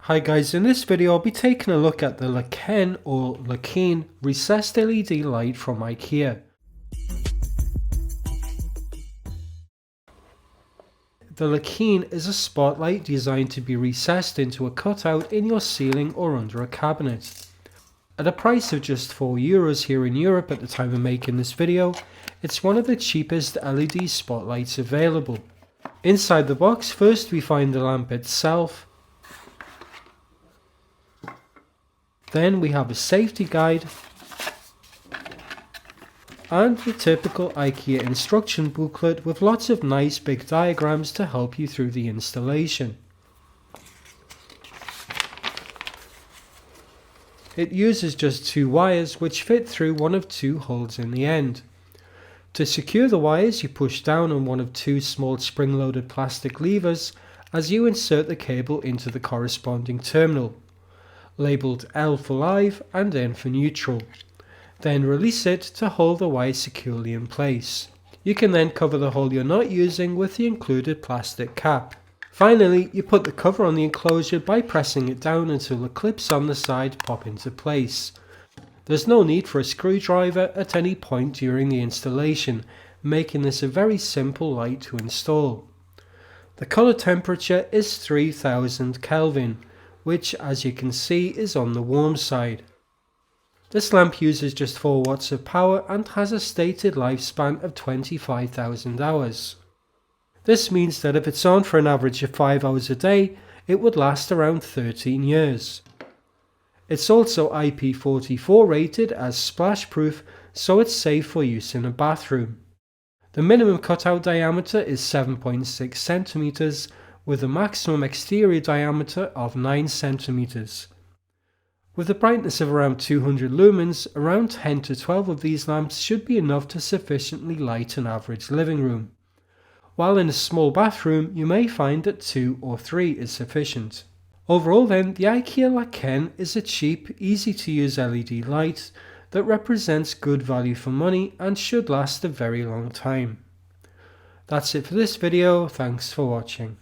Hi guys, in this video I'll be taking a look at the Lakene or Lakene recessed LED light from Ikea. The Lakene is a spotlight designed to be recessed into a cutout in your ceiling or under a cabinet. At a price of just €4 here in Europe at the time of making this video, it's one of the cheapest LED spotlights available. Inside the box, first we find the lamp itself. Then we have a safety guide and the typical IKEA instruction booklet with lots of nice big diagrams to help you through the installation. It uses just two wires which fit through one of two holes in the end. To secure the wires, you push down on one of two small spring-loaded plastic levers as you insert the cable into the corresponding terminal, labelled L for live and N for neutral. Then release it to hold the wire securely in place. You can then cover the hole you're not using with the included plastic cap. Finally, you put the cover on the enclosure by pressing it down until the clips on the side pop into place. There's no need for a screwdriver at any point during the installation, making this a very simple light to install. The colour temperature is 3000 Kelvin, which as you can see is on the warm side. This lamp uses just 4 watts of power and has a stated lifespan of 25,000 hours. This means that if it's on for an average of 5 hours a day, it would last around 13 years. It's also IP44 rated as splash proof, so it's safe for use in a bathroom. The minimum cutout diameter is 7.6 centimeters, with a maximum exterior diameter of 9 centimeters. With a brightness of around 200 lumens, around 10 to 12 of these lamps should be enough to sufficiently light an average living room. While in a small bathroom, you may find that 2 or 3 is sufficient. Overall then, the IKEA Lakene is a cheap, easy to use LED light that represents good value for money and should last a very long time. That's it for this video, thanks for watching.